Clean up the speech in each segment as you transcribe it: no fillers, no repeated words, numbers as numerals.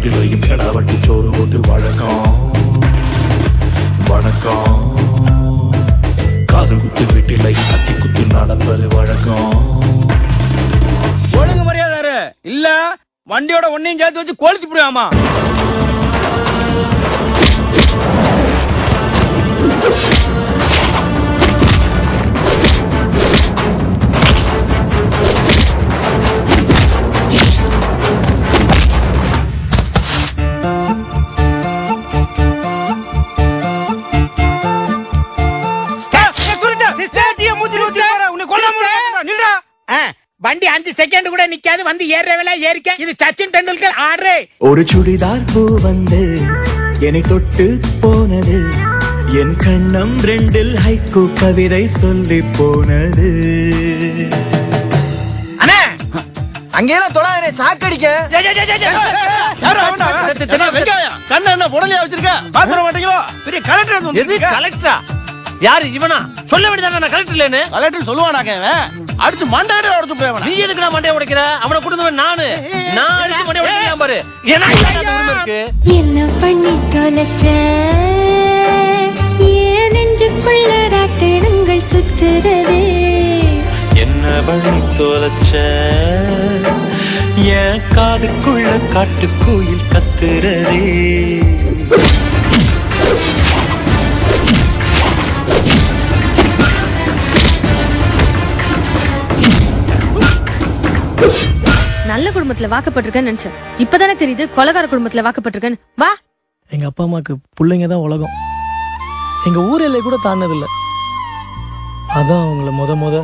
வீட்டிலையும் கடா வட்டி சோறு போட்டு வழக்கம் வணக்கம். காது குத்து வீட்டிலையும் கத்தி குத்து நடப்பது வழக்கம். ஒழுங்கு மரியாதை இல்ல வண்டியோட ஒன்னையும் சேர்த்து வச்சு கொளுத்தி போடுவாமா. வண்டி 5 செகண்ட் கூட நிக்காது, வந்து ஏறவேல ஏறிக்க. இது சச்சின் டெண்டுல்கர் ஆடுறே. ஒரு சுடிதார் பூ வந்து என்னை தொட்டு போனது, என் கண்ணம் 2 ஹைக்கூ கவிதை சொல்லி போனது. அண்ணே அங்கேயெல்லாம் தொடாதே, சாக்கடிக்க. கண்ண என்ன புடலையா வச்சிருக்க? பாத்திர மாட்டீங்களோ? பெரிய கலெக்டர். எது கலெக்டரா? யாரு இவனா? சொல்ல வேண்டியதானே நான் கலெக்டர் இல்லன்னு. கலெக்டர் சொல்லுவானாக்க அடிச்சு மண்டையோட உடைச்சு போய். நீ எதுக்குடா மண்டைய உடைக்கிற? அவனை கொடுத்தவன் நானு. நான் அடிச்சு மண்டைய உடைக்கலாம் பாரு. ஏன்னா உரிமை இருக்கு. என்ன பண்ணி தொலைச்ச ஏன் நெஞ்சுக்குள்ள ராட்டினங்கள் சுத்துறதே? என்ன பண்ணி தொலைச்ச என் காதுக்குள்ள காட்டுக்குயில் கத்துறதே? நல்ல குடும்பத்துல வாக்கப்பட்டிருக்கேன்னு நினைச்சேன். இப்பதானே தெரியுது கொலகார குடும்பத்துல வாக்கப்பட்டிருக்கேன்னு. வா. எங்க அப்பா அம்மாக்கு பிள்ளைங்க தான் உலகம். எங்க ஊர் எல்லை கூட தாண்டதில்லை. அதான் அவங்கள முத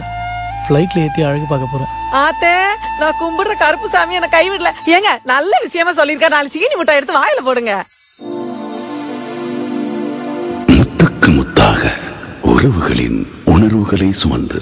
ஃபிளைட்ல ஏத்தி அழகு பார்க்க போறேன். ஆத்தே நான் கும்பிடுற கருப்பு சாமி என்ன கைவிடல. ஏங்க நல்ல விஷயமா சொல்லிருக்க. 4 சீனி முட்டை எடுத்து வாயில போடுங்க. முத்துக்கு முத்தாக உறவுகளின் உணர்வுகளை சுமந்து